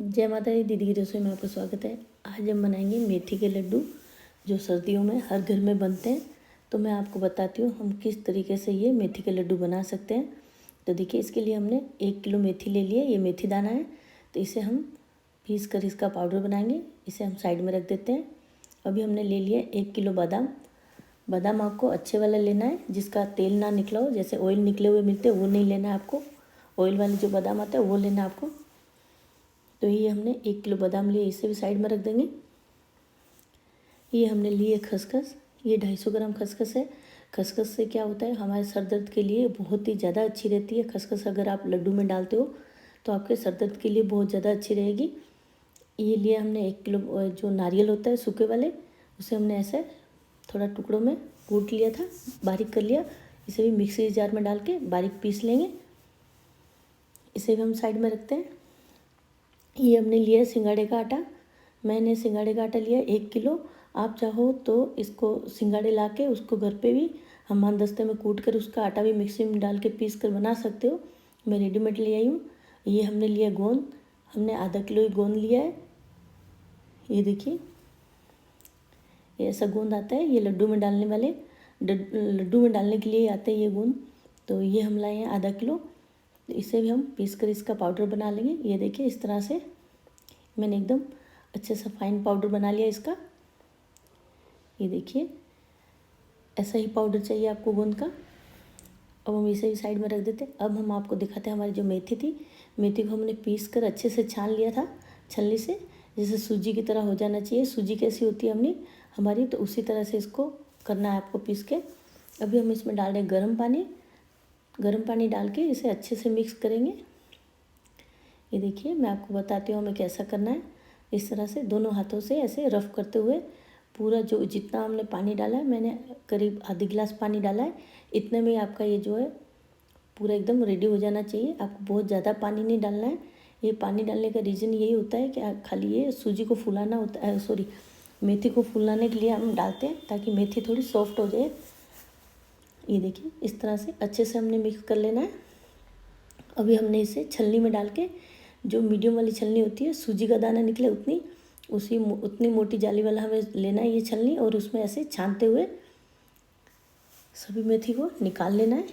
जय माता दी। दीदी की रसोई में आपका स्वागत है। आज हम बनाएंगे मेथी के लड्डू जो सर्दियों में हर घर में बनते हैं। तो मैं आपको बताती हूँ हम किस तरीके से ये मेथी के लड्डू बना सकते हैं। तो देखिए, इसके लिए हमने 1 किलो मेथी ले लिया। ये मेथी दाना है, तो इसे हम पीस कर इसका पाउडर बनाएंगे। इसे हम साइड में रख देते हैं। अभी हमने ले लिया 1 किलो बादाम। बादाम आपको अच्छे वाला लेना है, जिसका तेल ना निकला हो। जैसे ऑयल निकले हुए मिलते हैं वो नहीं लेना है आपको। ऑयल वाले जो बादाम आता है वो लेना है आपको। तो ये हमने 1 किलो बादाम लिए, इसे भी साइड में रख देंगे। ये हमने लिए खसखस। ये 250 ग्राम खसखस है। खसखस से क्या होता है, हमारे सर दर्द के लिए बहुत ही ज़्यादा अच्छी रहती है। खसखस अगर आप लड्डू में डालते हो तो आपके सर दर्द के लिए बहुत ज़्यादा अच्छी रहेगी। ये लिए हमने 1 किलो जो नारियल होता है सूखे वाले, उसे हमने ऐसे थोड़ा टुकड़ों में कूट लिया था, बारीक कर लिया। इसे भी मिक्सी जार में डाल के बारीक पीस लेंगे। इसे भी हम साइड में रखते हैं। ये हमने लिया सिंगाड़े का आटा। मैंने सिंगाड़े का आटा लिया 1 किलो। आप चाहो तो इसको सिंगाड़े ला के उसको घर पे भी हमामदस्ते में कूट कर उसका आटा भी मिक्सी में डाल के पीस कर बना सकते हो। मैं रेडीमेड ले आई हूँ। ये हमने लिया गोंद। हमने आधा किलो ही गोंद लिया है। ये देखिए, ये ऐसा गोंद आता है। ये लड्डू में डालने वाले लड्डू में डालने के लिए आते हैं ये गोंद। तो ये हम लाए हैं आधा किलो। इसे भी हम पीस कर इसका पाउडर बना लेंगे। ये देखिए, इस तरह से मैंने एकदम अच्छे से फाइन पाउडर बना लिया इसका। ये देखिए, ऐसा ही पाउडर चाहिए आपको गोंद का। अब हम इसे भी साइड में रख देते हैं। अब हम आपको दिखाते हैं हमारी जो मेथी थी। मेथी को हमने पीस कर अच्छे से छान लिया था छलनी से, जैसे सूजी की तरह हो जाना चाहिए। सूजी कैसी होती है हमारी, तो उसी तरह से इसको करना है आपको पीस के। अभी हम इसमें डाल रहे हैं गर्म पानी। गर्म पानी डाल के इसे अच्छे से मिक्स करेंगे। ये देखिए, मैं आपको बताती हूँ हमें कैसा करना है। इस तरह से दोनों हाथों से ऐसे रफ करते हुए पूरा जो जितना हमने पानी डाला है, मैंने करीब आधी गिलास पानी डाला है। इतने में आपका ये जो है पूरा एकदम रेडी हो जाना चाहिए। आपको बहुत ज़्यादा पानी नहीं डालना है। ये पानी डालने का रीज़न यही होता है कि खाली ये सूजी को फुलाना होता है, सॉरी मेथी को फुलाने के लिए हम डालते हैं, ताकि मेथी थोड़ी सॉफ्ट हो जाए। ये देखिए, इस तरह से अच्छे से हमने मिक्स कर लेना है। अभी हमने इसे छलनी में डाल के, जो मीडियम वाली छलनी होती है, सूजी का दाना निकले उतनी मोटी जाली वाला हमें लेना है ये छलनी, और उसमें ऐसे छानते हुए सभी मेथी को निकाल लेना है।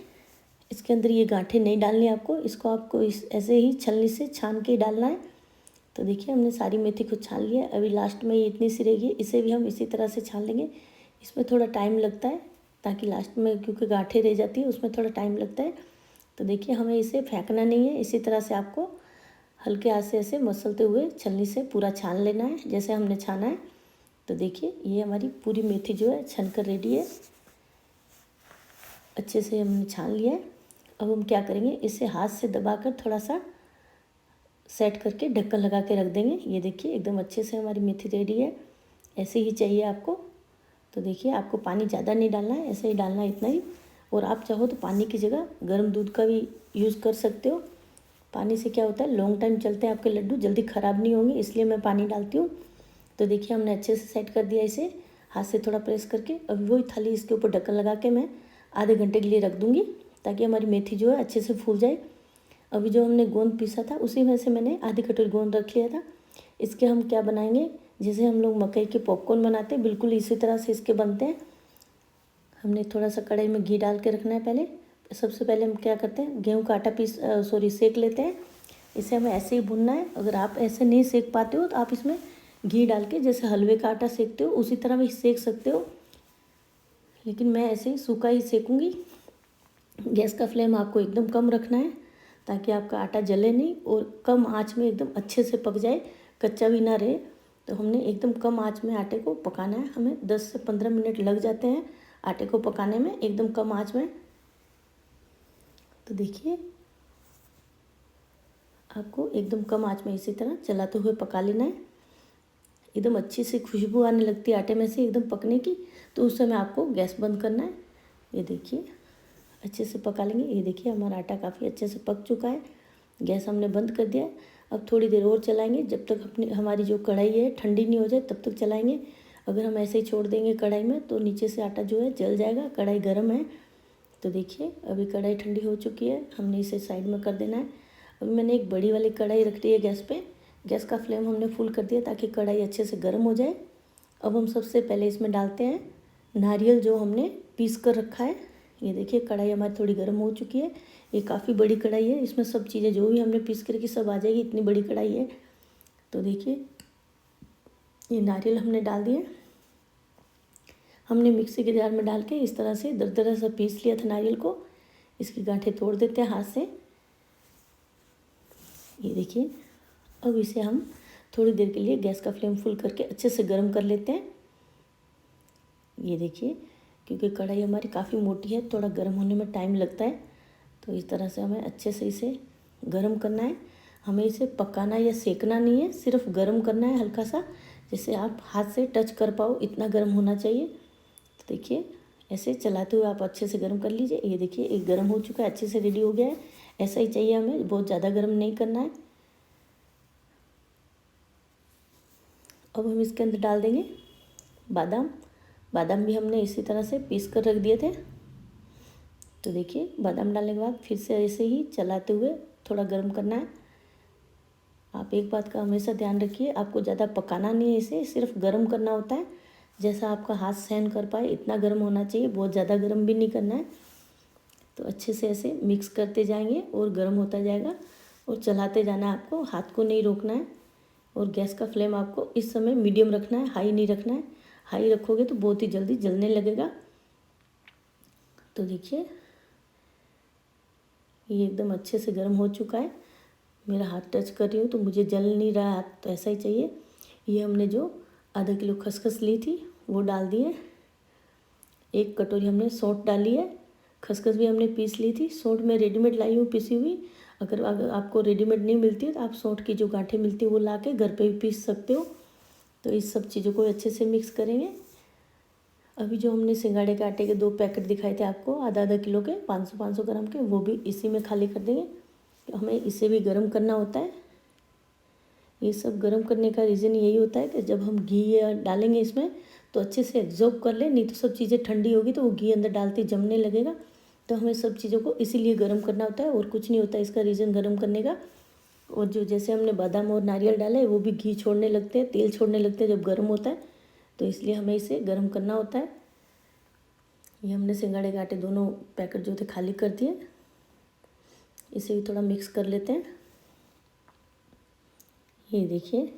इसके अंदर ये गांठें नहीं डालनी आपको, इसको आपको ऐसे ही छलनी से छान के ही डालना है। तो देखिए, हमने सारी मेथी को छान लिया। अभी लास्ट में ये इतनी सी रहेगी, इसे भी हम इसी तरह से छान लेंगे। इसमें थोड़ा टाइम लगता है, ताकि लास्ट में, क्योंकि गांठें रह जाती है, उसमें थोड़ा टाइम लगता है। तो देखिए, हमें इसे फेंकना नहीं है। इसी तरह से आपको हल्के हाथ से ऐसे मसलते हुए छलनी से पूरा छान लेना है, जैसे हमने छाना है। तो देखिए, ये हमारी पूरी मेथी जो है छन कर रेडी है। अच्छे से हमने छान लिया है। अब हम क्या करेंगे, इसे हाथ से दबाकर थोड़ा सा सेट करके ढक्कन लगा के रख देंगे। ये देखिए, एकदम अच्छे से हमारी मेथी रेडी है। ऐसे ही चाहिए आपको। तो देखिए, आपको पानी ज़्यादा नहीं डालना है, ऐसे ही डालना है, इतना ही। और आप चाहो तो पानी की जगह गर्म दूध का भी यूज़ कर सकते हो। पानी से क्या होता है, लॉन्ग टाइम चलते हैं आपके लड्डू, जल्दी ख़राब नहीं होंगे, इसलिए मैं पानी डालती हूँ। तो देखिए, हमने अच्छे से सेट कर दिया इसे, हाथ से थोड़ा प्रेस करके। अब वही थाली इसके ऊपर ढक्कन लगा के मैं आधे घंटे के लिए रख दूँगी, ताकि हमारी मेथी जो है अच्छे से फूल जाए। अभी जो हमने गोंद पीसा था, उसी में से मैंने आधी कटोरी गोंद रख लिया था। इसके हम क्या बनाएंगे, जैसे हम लोग मकई के पॉपकॉर्न बनाते हैं, बिल्कुल इसी तरह से इसके बनते हैं। हमने थोड़ा सा कढ़ाई में घी डाल के रखना है पहले। सबसे पहले हम क्या करते हैं, गेहूं का आटा सेक लेते हैं। इसे हमें ऐसे ही भुनना है। अगर आप ऐसे नहीं सेक पाते हो तो आप इसमें घी डाल के, जैसे हलवे का आटा सेकते हो उसी तरह भी सेक सकते हो, लेकिन मैं ऐसे ही सूखा ही सेकूँगी। गैस का फ्लेम आपको एकदम कम रखना है, ताकि आपका आटा जले नहीं और कम आँच में एकदम अच्छे से पक जाए, कच्चा भी ना रहे। तो हमने एकदम कम आँच में आटे को पकाना है। हमें 10 से 15 मिनट लग जाते हैं आटे को पकाने में, एकदम कम आँच में। तो देखिए, आपको एकदम कम आंच में इसी तरह चलाते हुए पका लेना है। एकदम अच्छी सी खुशबू आने लगती है आटे में से एकदम पकने की, तो उस समय आपको गैस बंद करना है। ये देखिए, अच्छे से पका लेंगे। ये देखिए, हमारा आटा काफ़ी अच्छे से पक चुका है। गैस हमने बंद कर दिया है। अब थोड़ी देर और चलाएंगे, जब तक हमारी जो कढ़ाई है ठंडी नहीं हो जाए तब तक चलाएंगे। अगर हम ऐसे ही छोड़ देंगे कढ़ाई में, तो नीचे से आटा जो है जल जाएगा। कढ़ाई गर्म है। तो देखिए, अभी कढ़ाई ठंडी हो चुकी है, हमने इसे साइड में कर देना है। अभी मैंने एक बड़ी वाली कढ़ाई रख दी है गैस पे, गैस का फ्लेम हमने फुल कर दिया ताकि कढ़ाई अच्छे से गर्म हो जाए। अब हम सबसे पहले इसमें डालते हैं नारियल जो हमने पीस कर रखा है। ये देखिए कढ़ाई हमारी थोड़ी गर्म हो चुकी है। ये काफ़ी बड़ी कढ़ाई है, इसमें सब चीज़ें जो भी हमने पीस कर रखी सब आ जाएगी, इतनी बड़ी कढ़ाई है। तो देखिए ये नारियल हमने डाल दिए। हमने मिक्सी के जार में डाल के इस तरह से दरदरा सा पीस लिया था नारियल को। इसकी गांठें तोड़ देते हैं हाथ से। ये देखिए अब इसे हम थोड़ी देर के लिए गैस का फ्लेम फुल करके अच्छे से गर्म कर लेते हैं। ये देखिए क्योंकि कढ़ाई हमारी काफ़ी मोटी है, थोड़ा गर्म होने में टाइम लगता है। तो इस तरह से हमें अच्छे से इसे गर्म करना है। हमें इसे पकाना या सेकना नहीं है, सिर्फ गर्म करना है हल्का सा, जैसे आप हाथ से टच कर पाओ इतना गर्म होना चाहिए। तो देखिए ऐसे चलाते हुए आप अच्छे से गर्म कर लीजिए। ये देखिए एक गर्म हो चुका है, अच्छे से रेडी हो गया है। ऐसा ही चाहिए हमें, बहुत ज़्यादा गर्म नहीं करना है। अब हम इसके अंदर डाल देंगे बादाम। बादाम भी हमने इसी तरह से पीस कर रख दिए थे। तो देखिए बादाम डालने के बाद फिर से ऐसे ही चलाते हुए थोड़ा गर्म करना है। आप एक बात का हमेशा ध्यान रखिए, आपको ज़्यादा पकाना नहीं है, इसे सिर्फ गर्म करना होता है। जैसा आपका हाथ सहन कर पाए इतना गर्म होना चाहिए, बहुत ज़्यादा गर्म भी नहीं करना है। तो अच्छे से ऐसे मिक्स करते जाएंगे और गर्म होता जाएगा और चलाते जाना है आपको, हाथ को नहीं रोकना है। और गैस का फ्लेम आपको इस समय मीडियम रखना है, हाई नहीं रखना है। हाई रखोगे तो बहुत ही जल्दी जलने लगेगा। तो देखिए ये एकदम अच्छे से गर्म हो चुका है। मेरा हाथ टच कर रही हूँ तो मुझे जल नहीं रहा हाथ, तो ऐसा ही चाहिए। ये हमने जो आधा किलो खसखस ली थी वो डाल दिए। 1 कटोरी हमने सौंठ डाली है। खसखस भी हमने पीस ली थी। सौंठ मैं रेडीमेड लाई हूँ पिसी हुई। अगर आपको रेडीमेड नहीं मिलती है तो आप सौंठ की जो गांठें मिलती है वो ला के घर पे भी पीस सकते हो। तो इस सब चीज़ों को अच्छे से मिक्स करेंगे। अभी जो हमने सिंगाड़े के आटे के 2 पैकेट दिखाए थे आपको आधा आधा किलो के 500 ग्राम के, वो भी इसी में खाली कर देंगे। हमें इसे भी गर्म करना होता है। ये सब गर्म करने का रीज़न यही होता है कि जब हम घी डालेंगे इसमें तो अच्छे से एब्जॉर्ब कर ले, नहीं तो सब चीज़ें ठंडी होगी तो वो घी अंदर डालते जमने लगेगा। तो हमें सब चीज़ों को इसीलिए गर्म करना होता है और कुछ नहीं होता इसका रीज़न गर्म करने का। और जो जैसे हमने बादाम और नारियल डाला है वो भी घी छोड़ने लगते हैं, तेल छोड़ने लगते हैं जब गर्म होता है। तो इसलिए हमें इसे गर्म करना होता है। ये हमने सिंगाड़े के आटे दोनों पैकेट जो थे खाली कर दिए। इसे भी थोड़ा मिक्स कर लेते हैं। ये देखिए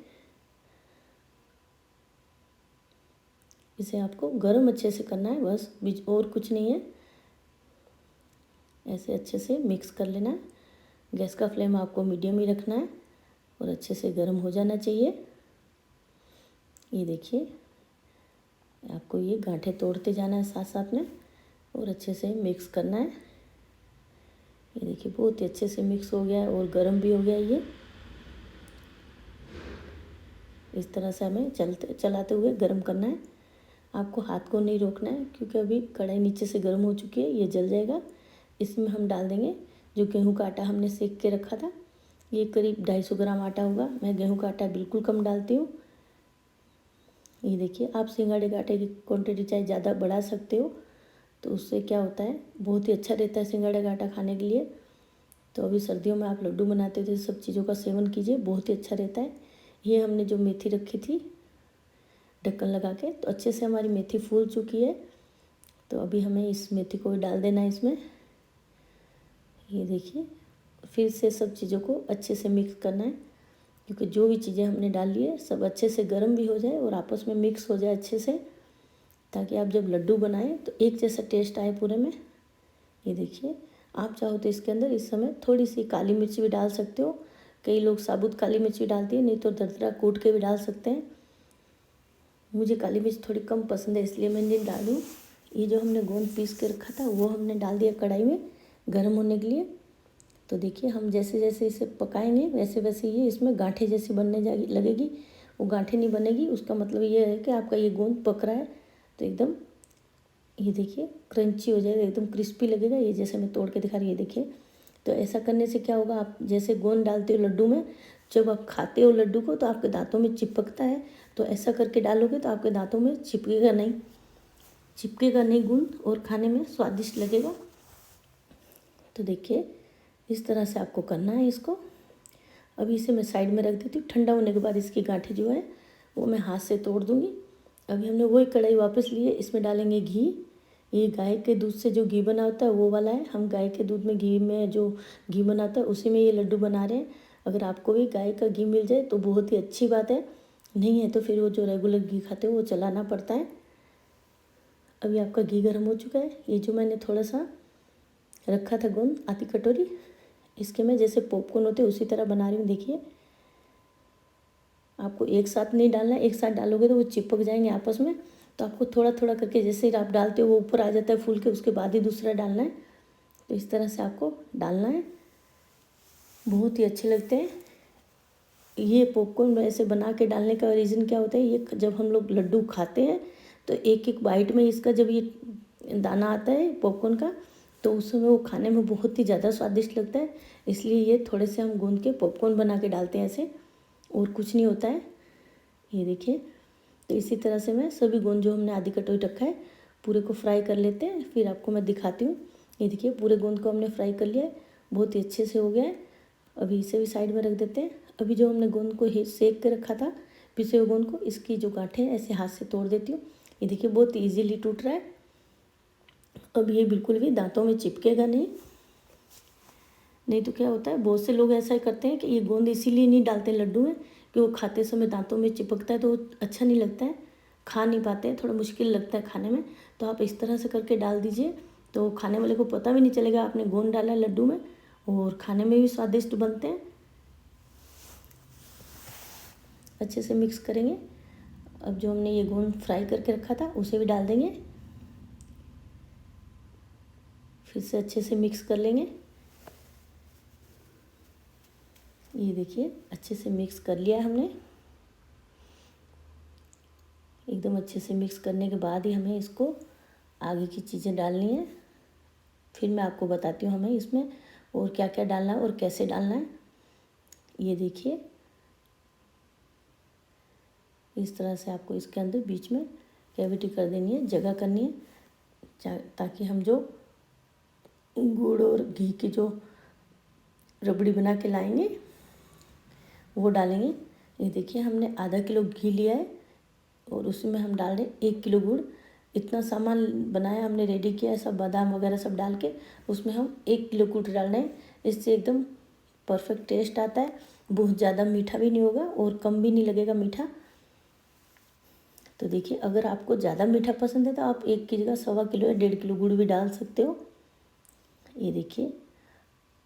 इसे आपको गर्म अच्छे से करना है, बस बीच और कुछ नहीं है। ऐसे अच्छे से मिक्स कर लेना है। गैस का फ्लेम आपको मीडियम ही रखना है और अच्छे से गर्म हो जाना चाहिए। ये देखिए आपको ये गांठें तोड़ते जाना है साथ साथ में और अच्छे से मिक्स करना है। ये देखिए बहुत ही अच्छे से मिक्स हो गया है और गर्म भी हो गया है ये। इस तरह से हमें चलाते हुए गर्म करना है। आपको हाथ को नहीं रोकना है क्योंकि अभी कढ़ाई नीचे से गर्म हो चुकी है, ये जल जाएगा। इसमें हम डाल देंगे जो गेहूं का आटा हमने सेक के रखा था। ये करीब 250 ग्राम आटा होगा। मैं गेहूं का आटा बिल्कुल कम डालती हूँ। ये देखिए आप सिंगाड़े के आटे की क्वान्टिटी चाहे ज़्यादा बढ़ा सकते हो, तो उससे क्या होता है बहुत ही अच्छा रहता है सिंगाड़े का आटा खाने के लिए। तो अभी सर्दियों में आप लड्डू बनाते हो तो सब चीज़ों का सेवन कीजिए, बहुत ही अच्छा रहता है। ये हमने जो मेथी रखी थी ढक्कन लगा के, तो अच्छे से हमारी मेथी फूल चुकी है। तो अभी हमें इस मेथी को भी डाल देना है इसमें। ये देखिए फिर से सब चीज़ों को अच्छे से मिक्स करना है क्योंकि जो भी चीज़ें हमने डाली है सब अच्छे से गर्म भी हो जाए और आपस में मिक्स हो जाए अच्छे से, ताकि आप जब लड्डू बनाएं तो एक जैसा टेस्ट आए पूरे में। ये देखिए आप चाहो तो इसके अंदर इस समय थोड़ी सी काली मिर्च भी डाल सकते हो। कई लोग साबुत काली मिर्च भी डालती है, नहीं तो दरदरा कूट के भी डाल सकते हैं। मुझे काली मिर्च थोड़ी कम पसंद है इसलिए मैं नहीं डालूँ। ये जो हमने गोंद पीस के रखा था वो हमने डाल दिया कढ़ाई में गर्म होने के लिए। तो देखिए हम जैसे जैसे इसे पकाएंगे वैसे वैसे ये इसमें गांठें जैसी बनने लगेगी। वो गांठें नहीं बनेगी, उसका मतलब ये है कि आपका ये गोंद पक रहा है। तो एकदम ये देखिए क्रंची हो जाएगा, एकदम क्रिस्पी लगेगा। ये जैसे मैं तोड़ के दिखा रही है देखिए। तो ऐसा करने से क्या होगा, आप जैसे गोंद डालते हो लड्डू में, जब आप खाते हो लड्डू को तो आपके दांतों में चिपकता है। तो ऐसा करके डालोगे तो आपके दांतों में चिपकेगा नहीं गोंद और खाने में स्वादिष्ट लगेगा। तो देखिए इस तरह से आपको करना है इसको। अभी इसे मैं साइड में रख देती हूँ। ठंडा होने के बाद इसकी गांठें जो है वो मैं हाथ से तोड़ दूँगी। अभी हमने वही कढ़ाई वापस ली है, इसमें डालेंगे घी। ये गाय के दूध से जो घी बना होता है वो वाला है। हम गाय के दूध में घी में जो घी बनाता है उसी में ये लड्डू बना रहे हैं। अगर आपको भी गाय का घी मिल जाए तो बहुत ही अच्छी बात है, नहीं है तो फिर वो जो रेगुलर घी खाते हो वो चलाना पड़ता है। अभी आपका घी गर्म हो चुका है। ये जो मैंने थोड़ा सा रखा था गोंद आधी कटोरी, इसके मैं जैसे पॉपकॉर्न होते उसी तरह बना रही हूँ। देखिए, आपको एक साथ नहीं डालना है, एक साथ डालोगे तो वो चिपक जाएंगे आपस में। तो आपको थोड़ा थोड़ा करके जैसे ही आप डालते हो वो ऊपर आ जाता है फूल के, उसके बाद ही दूसरा डालना है। तो इस तरह से आपको डालना है। बहुत ही अच्छे लगते हैं ये पॉपकॉर्न। ऐसे बना के डालने का रीज़न क्या होता है, ये जब हम लोग लड्डू खाते हैं तो एक एक बाइट में इसका जब ये दाना आता है पॉपकॉर्न का तो उस समय वो खाने में बहुत ही ज़्यादा स्वादिष्ट लगता है। इसलिए ये थोड़े से हम गूंद के पॉपकॉर्न बना के डालते हैं ऐसे, और कुछ नहीं होता है। ये देखिए, तो इसी तरह से मैं सभी गोंद जो हमने आधी कटोरी रखा है पूरे को फ्राई कर लेते हैं, फिर आपको मैं दिखाती हूँ। ये देखिए, पूरे गोंद को हमने फ्राई कर लिया है, बहुत ही अच्छे से हो गया है। अभी इसे भी साइड में रख देते हैं। अभी जो हमने गोंद को सेक के रखा था पिसे हुए गोंद को, इसकी जो गांठें हैं ऐसे हाथ से तोड़ देती हूँ। ये देखिए, बहुत ईजीली टूट रहा है। अब ये बिल्कुल भी दांतों में चिपकेगा नहीं तो क्या होता है, बहुत से लोग ऐसा करते हैं कि ये गोंद इसीलिए नहीं डालते लड्डू में कि वो खाते समय दांतों में चिपकता है तो अच्छा नहीं लगता है, खा नहीं पाते हैं, थोड़ा मुश्किल लगता है खाने में। तो आप इस तरह से करके डाल दीजिए तो खाने वाले को पता भी नहीं चलेगा आपने गोंद डाला है लड्डू में, और खाने में भी स्वादिष्ट बनते हैं। अच्छे से मिक्स करेंगे। अब जो हमने ये गोंद फ्राई करके रखा था उसे भी डाल देंगे, फिर से अच्छे से मिक्स कर लेंगे। ये देखिए, अच्छे से मिक्स कर लिया है हमने। एकदम अच्छे से मिक्स करने के बाद ही हमें इसको आगे की चीज़ें डालनी है। फिर मैं आपको बताती हूँ हमें इसमें और क्या क्या डालना है और कैसे डालना है। ये देखिए, इस तरह से आपको इसके अंदर बीच में कैविटी कर देनी है, जगह करनी है, ताकि हम जो गुड़ और घी की जो रबड़ी बना के लाएंगे वो डालेंगे। ये देखिए, हमने आधा किलो घी लिया है और उसमें हम डाल रहे 1 किलो गुड़। इतना सामान बनाया हमने, रेडी किया है सब, बादाम वगैरह सब डाल के, उसमें हम 1 किलो गुड़ डाल रहे हैं। इससे एकदम परफेक्ट टेस्ट आता है, बहुत ज़्यादा मीठा भी नहीं होगा और कम भी नहीं लगेगा मीठा। तो देखिए, अगर आपको ज़्यादा मीठा पसंद है तो आप 1 की जगह 1.25 किलो या 1.5 किलो गुड़ भी डाल सकते हो। ये देखिए,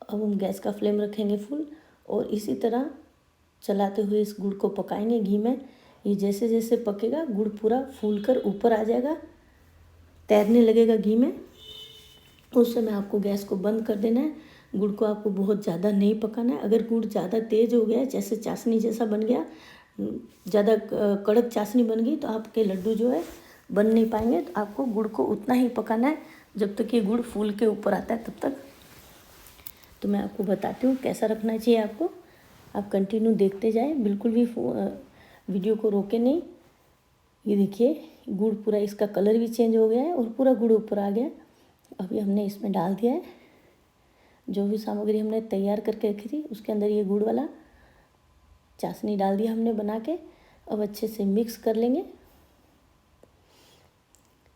अब हम गैस का फ्लेम रखेंगे फुल और इसी तरह चलाते हुए इस गुड़ को पकाएंगे घी में। ये जैसे जैसे पकेगा गुड़ पूरा फूल कर ऊपर आ जाएगा, तैरने लगेगा घी में। उस समय आपको गैस को बंद कर देना है। गुड़ को आपको बहुत ज़्यादा नहीं पकाना है। अगर गुड़ ज़्यादा तेज़ हो गया, जैसे चाशनी जैसा बन गया, ज़्यादा कड़क चाशनी बन गई, तो आपके लड्डू जो है बन नहीं पाएंगे। तो आपको गुड़ को उतना ही पकाना है जब तक ये गुड़ फूल के ऊपर आता है, तब तक। तो मैं आपको बताती हूँ कैसा रखना चाहिए आपको। आप कंटिन्यू देखते जाए, बिल्कुल भी वीडियो को रोके नहीं। ये देखिए, गुड़ पूरा, इसका कलर भी चेंज हो गया है और पूरा गुड़ ऊपर आ गया। अभी हमने इसमें डाल दिया है जो भी सामग्री हमने तैयार करके रखी थी, उसके अंदर ये गुड़ वाला चाशनी डाल दिया हमने बना के। अब अच्छे से मिक्स कर लेंगे।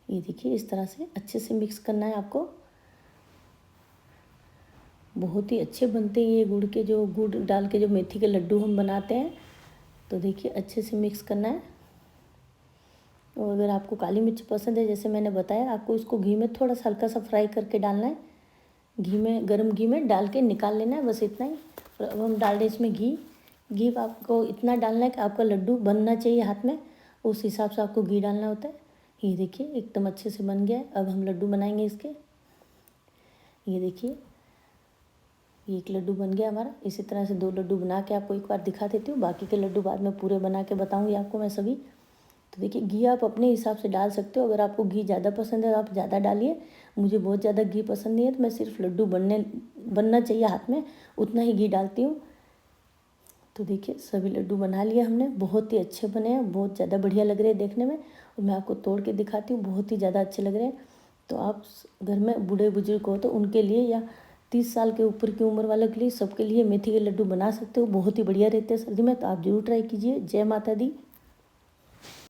ये देखिए, इस तरह से अच्छे से मिक्स करना है आपको। बहुत ही अच्छे बनते हैं ये गुड़ के, जो गुड़ डाल के जो मेथी के लड्डू हम बनाते हैं। तो देखिए, अच्छे से मिक्स करना है। और अगर आपको काली मिर्च पसंद है, जैसे मैंने बताया, आपको इसको घी में थोड़ा सा हल्का सा फ्राई करके डालना है। घी में, गर्म घी में डाल के निकाल लेना है, बस इतना ही। और अब हम डाल दें इसमें घी। घी आपको इतना डालना है कि आपका लड्डू बनना चाहिए हाथ में, उस हिसाब से आपको घी डालना होता है। ये देखिए, एकदम अच्छे से बन गया है। अब हम लड्डू बनाएंगे इसके। ये देखिए, ये एक लड्डू बन गया हमारा। इसी तरह से 2 लड्डू बना के आपको एक बार दिखा देती हूँ, बाकी के लड्डू बाद में पूरे बना के बताऊँगी आपको मैं सभी। तो देखिए, घी आप अपने हिसाब से डाल सकते हो। अगर आपको घी ज़्यादा पसंद है तो आप ज़्यादा डालिए। मुझे बहुत ज़्यादा घी पसंद नहीं है, तो मैं सिर्फ लड्डू बनना चाहिए हाथ में उतना ही घी डालती हूँ। तो देखिए, सभी लड्डू बना लिया हमने। बहुत ही अच्छे बने हैं, बहुत ज़्यादा बढ़िया लग रहे हैं देखने में। और मैं आपको तोड़ के दिखाती हूँ, बहुत ही ज़्यादा अच्छे लग रहे हैं। तो आप घर में बूढ़े बुजुर्ग हो तो उनके लिए, या 30 साल के ऊपर की उम्र वालों के लिए, सबके लिए मेथी के लड्डू बना सकते हो। बहुत ही बढ़िया रहते हैं सर्दी में, तो आप ज़रूर ट्राई कीजिए। जय माता दी।